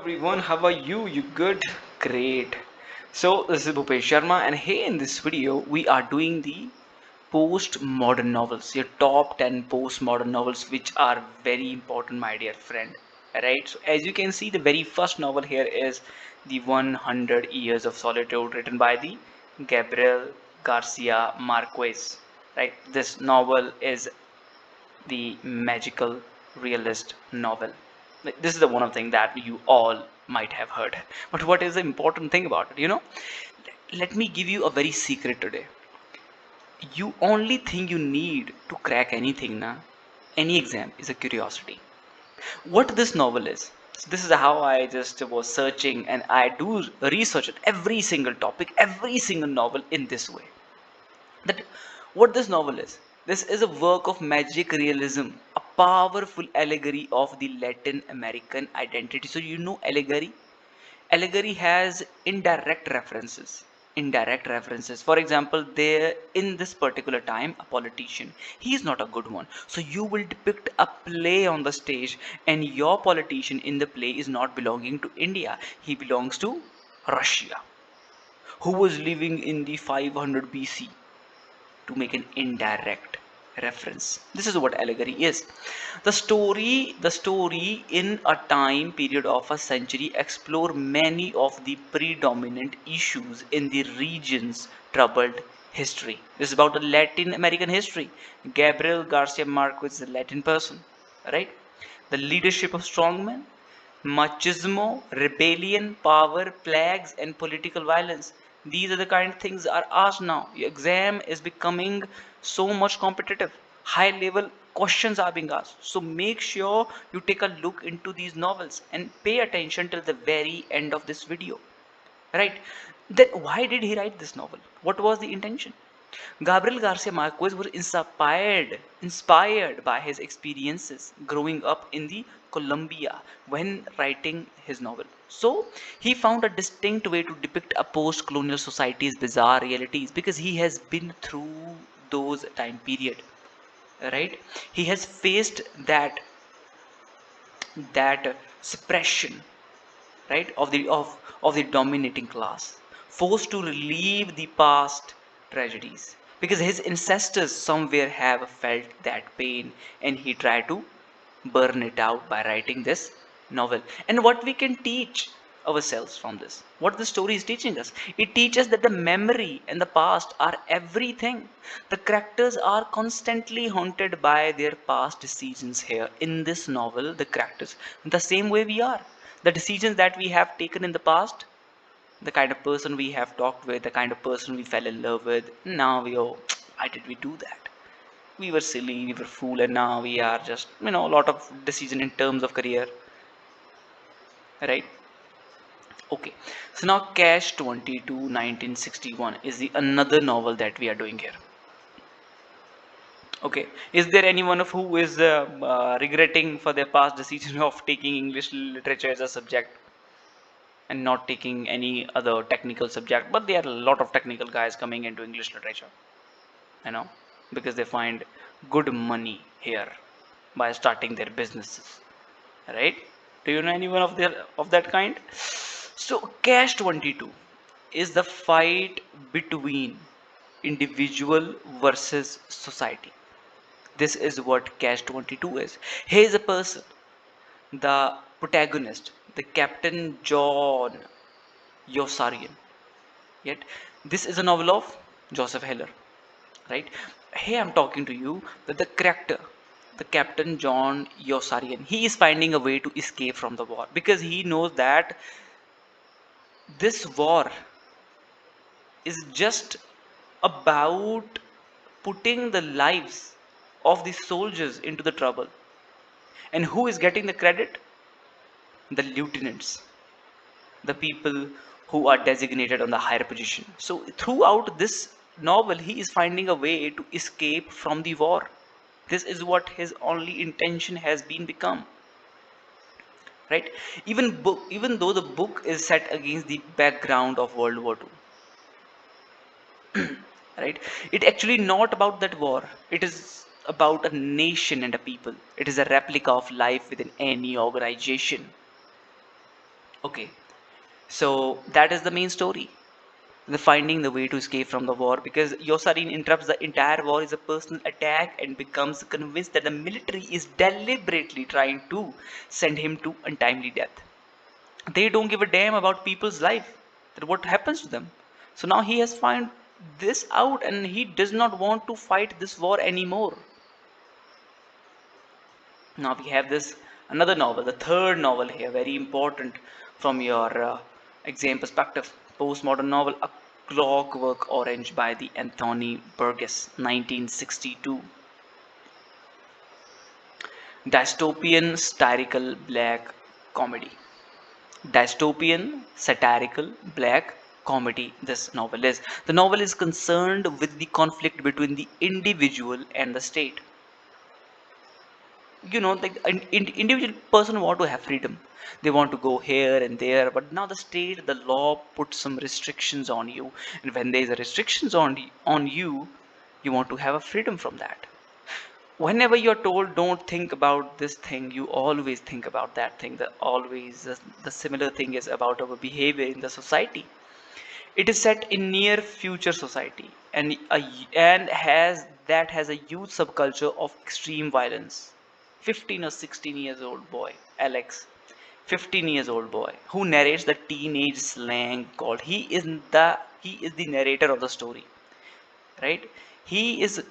everyone, how are you? You good? Great. So this is Bhupesh Sharma, and hey, in this video we are doing the postmodern novels, your top 10 postmodern novels, which are very important, my dear friend. Right? So as you can see, the very first novel here is the 100 Years of Solitude, written by the Gabriel Garcia Marquez. Right? This novel is the magical realist novel. This is the one of thing that you all might have heard. But what is the important thing about it? Let me give you a very secret today. You only thing you need to crack anything, na, any exam is a curiosity. What this novel is. So this is how I just was searching, and I do research at every single topic, every single novel in this way. That what this novel is. This is a work of magic realism, a powerful allegory of the Latin American identity. So you know allegory. Allegory has indirect references. For example, there in this particular time, a politician, he is not a good one. So you will depict a play on the stage, and your politician in the play is not belonging to India. He belongs to Russia, who was living in the 500 BC, to make an indirect reference. This is what allegory is. The story in a time period of a century explore many of the predominant issues in the region's troubled history. This is about the Latin American history. Gabriel Garcia Marquez is a Latin person, right? The leadership of strongmen, machismo, rebellion, power, plagues, and political violence. These are the kind of things are asked now. Your exam is becoming so much competitive. High level questions are being asked. So make sure you take a look into these novels and pay attention till the very end of this video. Right? Then why did he write this novel? What was the intention? Gabriel Garcia Marquez was inspired by his experiences growing up in the Colombia when writing his novel. So he found a distinct way to depict a post-colonial society's bizarre realities because he has been through those time period. Right? He has faced that suppression, right, of the dominating class, forced to relieve the past tragedies because his ancestors somewhere have felt that pain, and he tried to burn it out by writing this novel. And what we can teach ourselves from this, what the story is teaching us, it teaches that the memory and the past are everything. The characters are constantly haunted by their past decisions. Here in this novel, the characters, the same way we are, the decisions that we have taken in the past, the kind of person we have talked with, the kind of person we fell in love with, now we, oh, why did we do that? We were silly, we were fool, and now we are just, a lot of decision in terms of career, right? Okay, so now Cash 22 1961 is the another novel that we are doing here. Okay, is there anyone of who is regretting for their past decision of taking English literature as a subject and not taking any other technical subject? But there are a lot of technical guys coming into English literature, you know, because they find good money here by starting their businesses, right? Do you know anyone of that kind? So Cash 22 is the fight between individual versus society. This is what Cash 22 is. He is a person, the protagonist, the Captain John Yossarian. Yet this is a novel of Joseph Heller, right? Hey, I'm talking to you that the character, the Captain John Yossarian, he is finding a way to escape from the war because he knows that this war is just about putting the lives of the soldiers into the trouble. And who is getting the credit? The lieutenants, the people who are designated on the higher position. So throughout this novel, he is finding a way to escape from the war. This is what his only intention has been become. Right? Even though the book is set against the background of World War II, right, it actually not about that war. It is about a nation and a people. It is a replica of life within any organization. Okay, so that is the main story, the finding the way to escape from the war, because Yosarin interrupts the entire war is a personal attack and becomes convinced that the military is deliberately trying to send him to untimely death. They don't give a damn about people's life, that what happens to them. So now he has found this out and he does not want to fight this war anymore. Now we have this another novel, the third novel here, very important from your exam perspective. Postmodern novel, A Clockwork Orange by the Anthony Burgess, 1962. Dystopian satirical black comedy. Dystopian satirical black comedy this novel is. The novel is concerned with the conflict between the individual and the state. Like an individual person want to have freedom, they want to go here and there, but now the state, the law puts some restrictions on you, and when there is a restrictions on you, you want to have a freedom from that. Whenever you're told don't think about this thing, you always think about that thing. The similar thing is about our behavior in the society. It is set in near future society, and has a huge subculture of extreme violence. 15 or 16 years old boy, Alex, 15 years old boy, who narrates the teenage slang called, he is the narrator of the story, right? He is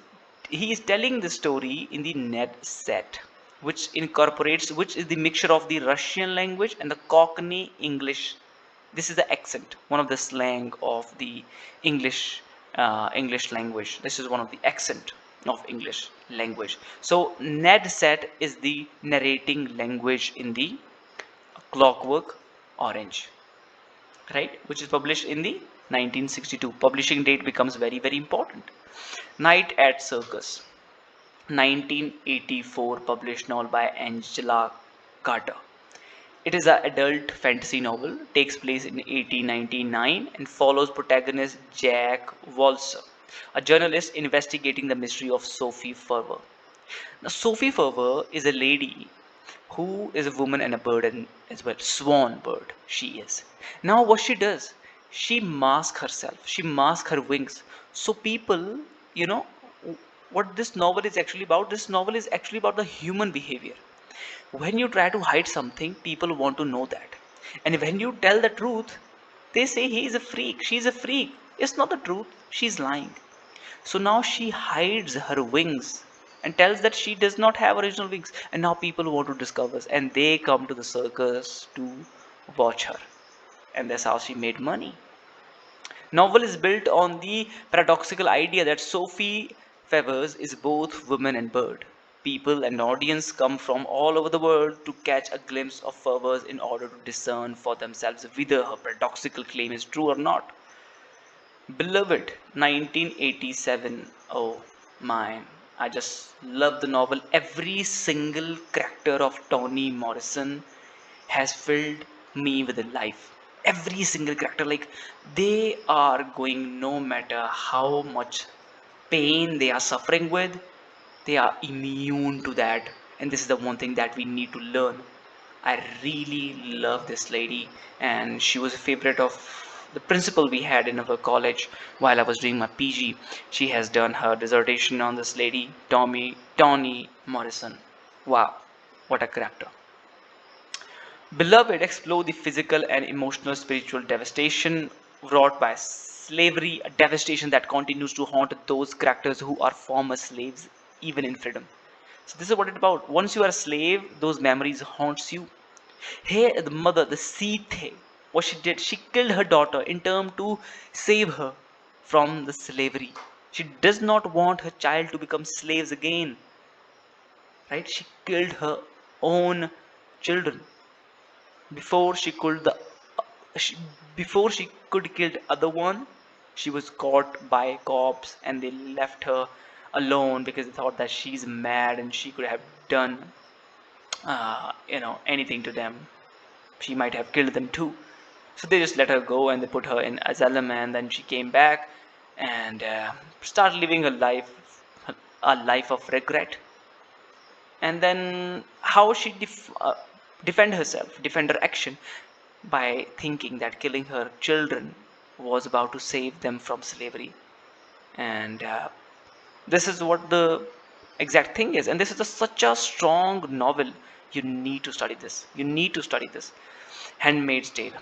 he is telling the story in the net set, which is the mixture of the Russian language and the Cockney English. This is the accent, one of the slang of the English English language. This is one of the accent of English language. So Ned set is the narrating language in the Clockwork Orange, right? Which is published in the 1962. Publishing date becomes very very important. Night at Circus, 1984, published novel by Angela Carter. It is an adult fantasy novel, takes place in 1899 and follows protagonist Jack Walser, a journalist investigating the mystery of Sophie Ferver. Now, Sophie Ferver is a lady who is a woman and a bird as well, swan bird she is. Now what she does, she masks herself, she masks her wings. So people, you know, what this novel is actually about, this novel is actually about the human behavior. When you try to hide something, people want to know that. And when you tell the truth, they say he is a freak, she's a freak. It's not the truth, she's lying. So now she hides her wings and tells that she does not have original wings. And now people want to discover us, and they come to the circus to watch her. And that's how she made money. Novel is built on the paradoxical idea that Sophie Favors is both woman and bird. People and audience come from all over the world to catch a glimpse of Favors in order to discern for themselves whether her paradoxical claim is true or not. Beloved, 1987. Oh my, I just love the novel. Every single character of Toni Morrison has filled me with a life. Every single character, like they are going, no matter how much pain they are suffering with, they are immune to that. And this is the one thing that we need to learn. I really love this lady, and she was a favorite of the principal we had in our college while I was doing my PG. She has done her dissertation on this lady, Toni Morrison. Wow, what a character. Beloved explore the physical and emotional spiritual devastation wrought by slavery, a devastation that continues to haunt those characters who are former slaves even in freedom. So this is what it's about. Once you are a slave, those memories haunts you. Here the mother, the Sithe, what she did, she killed her daughter in term to save her from the slavery. She does not want her child to become slaves again. Right? She killed her own children before she could the she, before she could kill the other one. She was caught by cops and they left her alone because they thought that she's mad and she could have done anything to them. She might have killed them too. So they just let her go and they put her in asylum, and then she came back and started living a life of regret. And then how she defend herself, defend her action. by thinking that killing her children was about to save them from slavery. And this is what the exact thing is. And this is such a strong novel. You need to study this. You need to study this. Handmaid's Tale,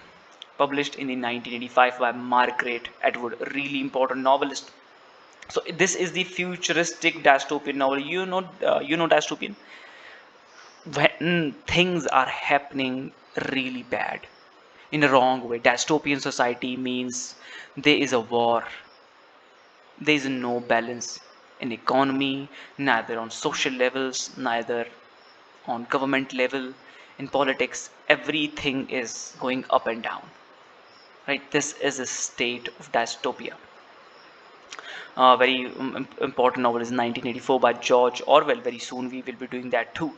published in the 1985 by Margaret Atwood, a really important novelist. So this is the futuristic dystopian novel. Dystopian, when things are happening really bad in a wrong way. Dystopian society means there is a war, there is no balance in economy, neither on social levels, neither on government level, in politics. Everything is going up and down. Right? This is a state of dystopia. Very important novel is 1984 by George Orwell. Very soon we will be doing that too.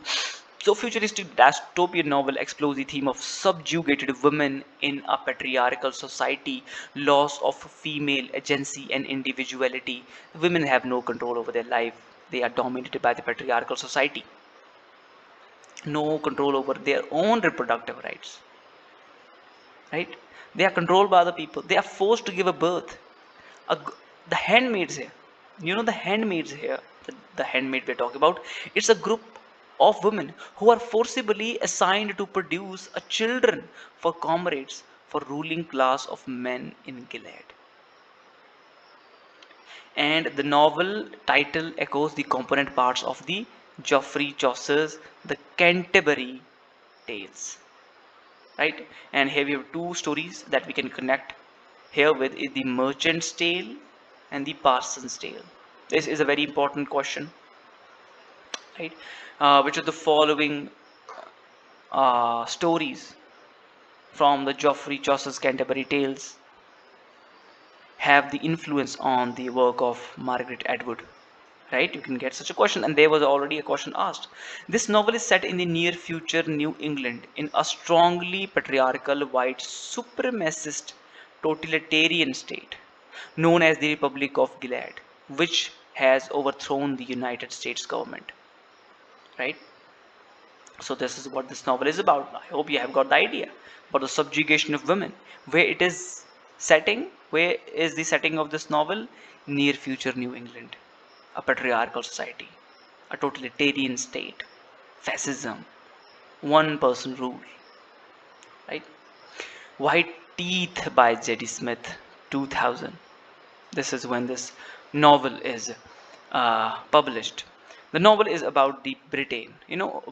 So, futuristic dystopian novel explores the theme of subjugated women in a patriarchal society, loss of female agency and individuality. Women have no control over their life. They are dominated by the patriarchal society. No control over their own reproductive rights. Right? They are controlled by other people. They are forced to give a birth. The handmaids here, the handmaids here, the handmaid we're talking about, it's a group of women who are forcibly assigned to produce a children for comrades, for ruling class of men in Gilead. And the novel title echoes the component parts of the Geoffrey Chaucer's The Canterbury Tales. Right? And here we have two stories that we can connect here with is the Merchant's Tale and the Parson's Tale. This is a very important question, right? Which of the following stories from the Geoffrey Chaucer's Canterbury Tales have the influence on the work of Margaret Atwood? Right? You can get such a question, and there was already a question asked. This novel is set in the near future New England in a strongly patriarchal, white, supremacist, totalitarian state known as the Republic of Gilead, which has overthrown the United States government. Right? So this is what this novel is about. I hope you have got the idea about the subjugation of women. Where it is setting? Where is the setting of this novel? Near future New England, a patriarchal society, a totalitarian state, fascism, one person rule. Right? White Teeth by J.D. Smith, 2000. This is when this novel is published. The novel is about the Britain.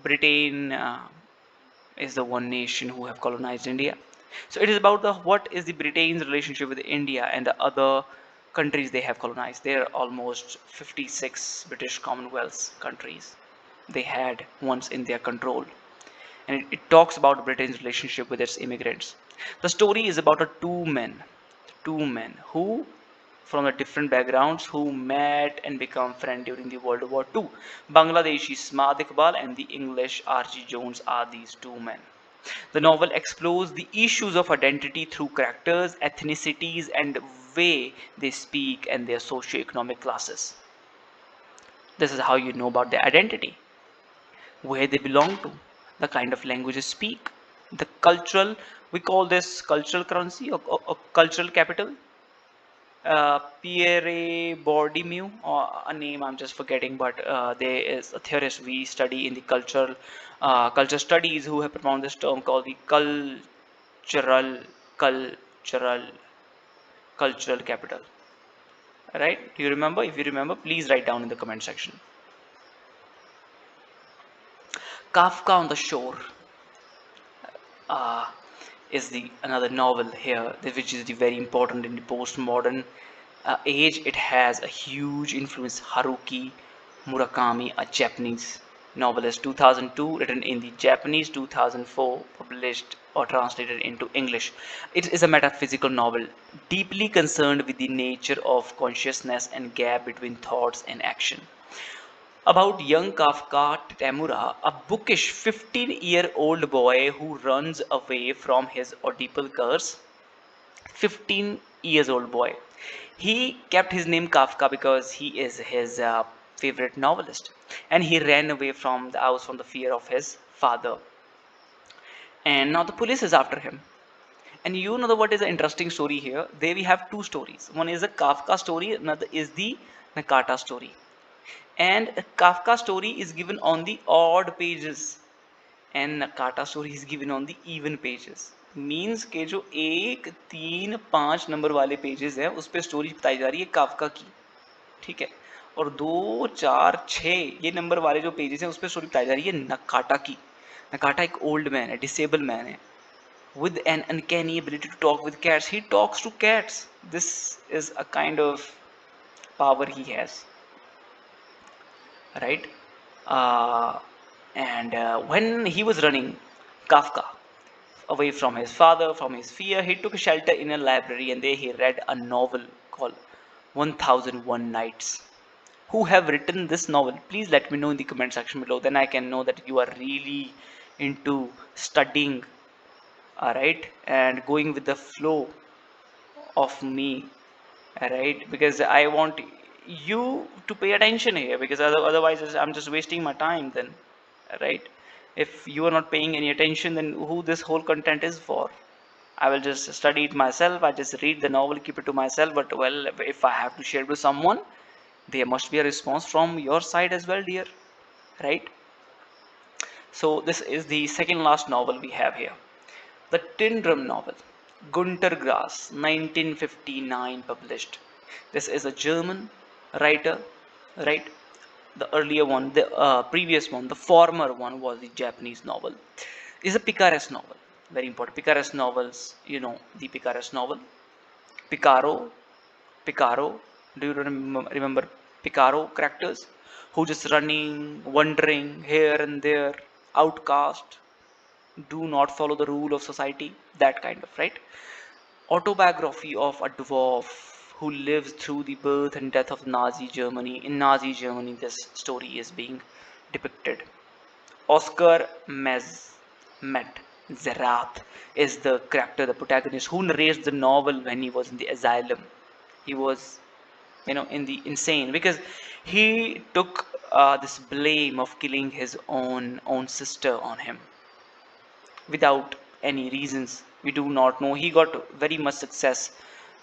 Britain is the one nation who have colonized India. So it is about the what is the Britain's relationship with India and the other countries they have colonized. There are almost 56 British Commonwealth countries they had once in their control, and it talks about Britain's relationship with its immigrants. The story is about two men who from the different backgrounds who met and become friends during the World War II. Bangladeshi Smad Iqbal and the English Archie Jones are these two men. The novel explores the issues of identity through characters, ethnicities, and way they speak and their socio-economic classes. This is how you know about their identity, where they belong to, the kind of language they speak, the cultural, we call this cultural currency or cultural capital. Pierre Bourdieu, or a name I'm just forgetting, but there is a theorist we study in the culture studies who have propounded this term called the cultural cultural capital. Right? Do you remember? If you remember, please write down in the comment section. Kafka on the Shore uh, is the another novel here, which is the very important in the postmodern age. It has a huge influence. Haruki Murakami, a Japanese novelist, 2002, written in the Japanese, 2004, published or translated into English. It is a metaphysical novel, deeply concerned with the nature of consciousness and gap between thoughts and action. About young Kafka Tamura, a bookish 15-year-old boy who runs away from his Oedipal curse. 15 years old boy. He kept his name Kafka because he is his favorite novelist, and he ran away from the fear of his father. And now the police is after him. And you know what is the interesting story here? There we have two stories. One is a Kafka story, another is the Nakata story. And a Kafka story is given on the odd pages and Nakata story is given on the even pages. Means के जो 1, 3, 5 number वाले pages हैं उस पर story बताई जा रही है काफका की, ठीक है, और 2, 4, 6 ये नंबर वाले जो पेजेस हैं उस पर स्टोरी बताई जा रही है नकाटा की. नकाटा एक ओल्ड मैन है, डिसेबल मैन है, with an uncanny ability to talk with cats. He talks to cats. This is a kind of power he has, right? Uh, and when he was running, Kafka, away from his father, from his fear, he took shelter in a library and there he read a novel called 1001 Nights. Who have written this novel? Please let me know in the comment section below. Then I can know that you are really into studying, alright, and going with the flow of me, alright, because I want you to pay attention here, because otherwise I'm just wasting my time then, right? If you are not paying any attention, then who this whole content is for? I will just study it myself, I just read the novel, keep it to myself, but well, if I have to share it with someone, there must be a response from your side as well, dear, right? So this is the second last novel we have here, the Tin Drum novel, Gunter Grass, 1959 published. This is a German writer, right? The earlier one, the previous one, the former one was the Japanese novel. Is a picaresque novel. Very important. Picaresque novels, you know the picaresque novel. Picaro, Picaro. Do you remember Picaro characters? Who just running, wandering here and there, outcast, do not follow the rule of society, that kind of, right? Autobiography of a dwarf who lives through the birth and death of Nazi Germany. In Nazi Germany, this story is being depicted. Oscar Met Zerath is the character, the protagonist, who narrates the novel when he was in the asylum. He was, in the insane because he took this blame of killing his own sister on him without any reasons. We do not know. He got very much success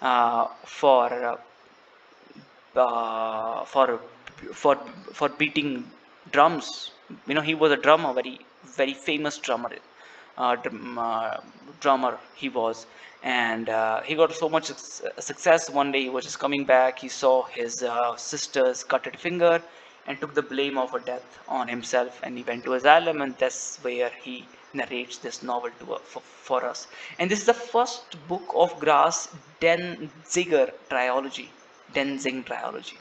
uh, for uh, uh, for for for beating drums. He was a drummer, very famous drummer, uh, drum, uh, drummer he was, and he got so much success. One day he was just coming back. He saw his sister's cutted finger and took the blame of her death on himself, and he went to asylum, and that's where he narrates this novel for us. And this is the first book of Grass Denzinger trilogy. Denzing trilogy,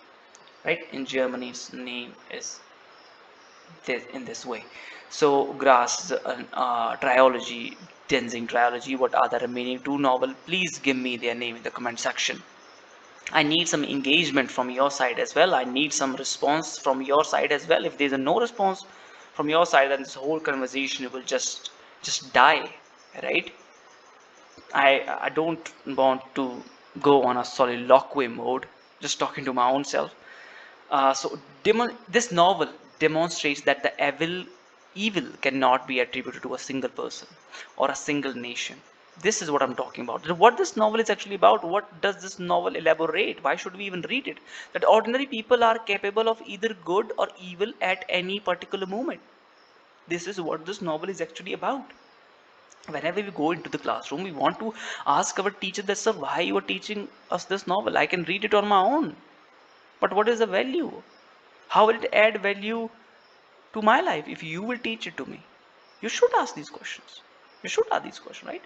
right? In Germany's name is this, in this way. So Grass trilogy, Denzing trilogy. What are the remaining two novels? Please give me their name in the comment section. I need some engagement from your side as well. I need some response from your side as well. If there's a no response from your side, then this whole conversation will just die, right? I don't want to go on a soliloquy mode, just talking to my own self. This novel demonstrates that the evil cannot be attributed to a single person or a single nation. This is what I'm talking about. What this novel is actually about. What does this novel elaborate? Why should we even read it? That ordinary people are capable of either good or evil at any particular moment. This is what this novel is actually about. Whenever we go into the classroom, we want to ask our teacher that, sir, why you are teaching us this novel? I can read it on my own, but what is the value? How will it add value to my life if you will teach it to me? You should ask these questions. You should ask these questions, right?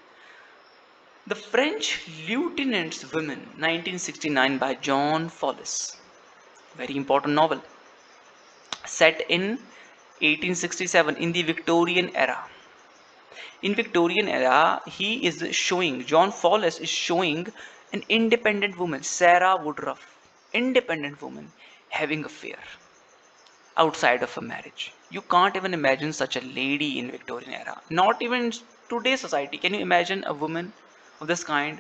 The French Lieutenant's Women, 1969, by John Follis. Very important novel. Set in 1867 in the Victorian era. In Victorian era, John Follis is showing an independent woman, Sarah Woodruff, independent woman, having affair outside of a marriage. You can't even imagine such a lady in Victorian era. Not even in today's society. Can you imagine a woman of this kind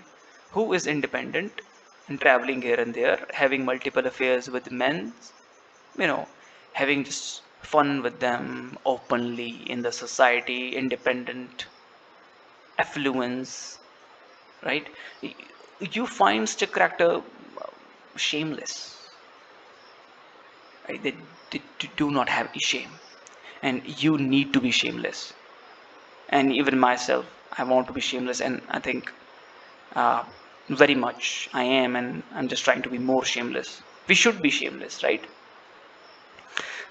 who is independent and traveling here and there, having multiple affairs with men, you know, having just fun with them openly in the society, independent, affluence, right? You find such a character shameless, right? They do not have a shame, and you need to be shameless. And even myself, I want to be shameless, and I think uh, very much I am, and I'm just trying to be more shameless. We should be shameless, right?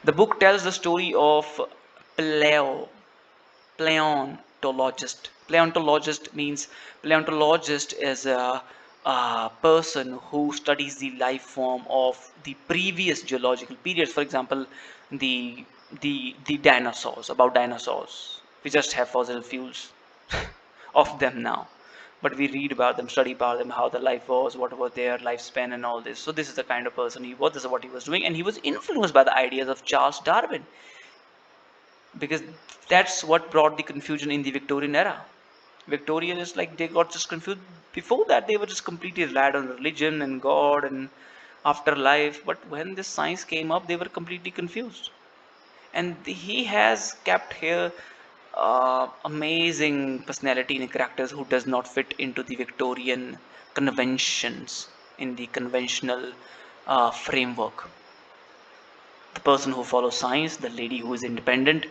The book tells the story of Pleo, paleontologist. Paleontologist means paleontologist is a person who studies the life form of the previous geological periods. For example, the the dinosaurs. About dinosaurs, we just have fossil fuels of them now, but we read about them, study about them, how the life was, what was their lifespan, and all this. So this is the kind of person he was. This is what he was doing, and he was influenced by the ideas of Charles Darwin, because that's what brought the confusion in the Victorian era. Victorian is like they got just confused. Before that, they were just completely relied on religion and God and afterlife. But when this science came up, they were completely confused. And he has kept here amazing personality and characters who does not fit into the Victorian conventions in the conventional framework. The person who follows science, the lady who is independent,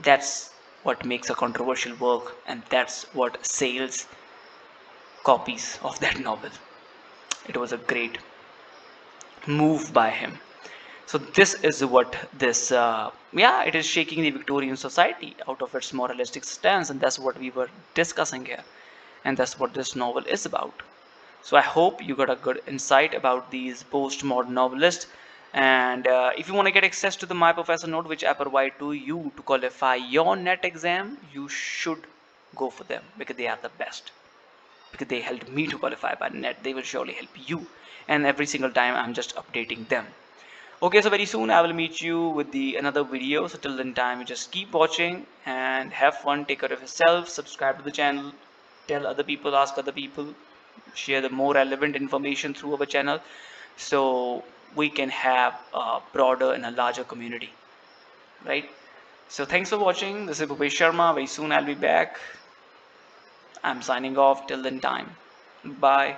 that's what makes a controversial work, and that's what sells copies of that novel. It was a great move by him. So this is what this yeah, it is shaking the Victorian society out of its moralistic stance, and that's what we were discussing here, and that's what this novel is about. So I hope you got a good insight about these postmodern novelists. And if you want to get access to the My Professor Note, which I provide to you to qualify your NET exam, you should go for them because they are the best. Because they helped me to qualify by NET, they will surely help you. And every single time I'm just updating them. Okay, so very soon I will meet you with the another video. So till then time, you just keep watching and have fun. Take care of yourself. Subscribe to the channel. Tell other people. Ask other people. Share the more relevant information through our channel, so we can have a broader and a larger community, right? So thanks for watching. This is Bhupesh Sharma. Very soon I'll be back. I'm signing off. Till then time. Bye.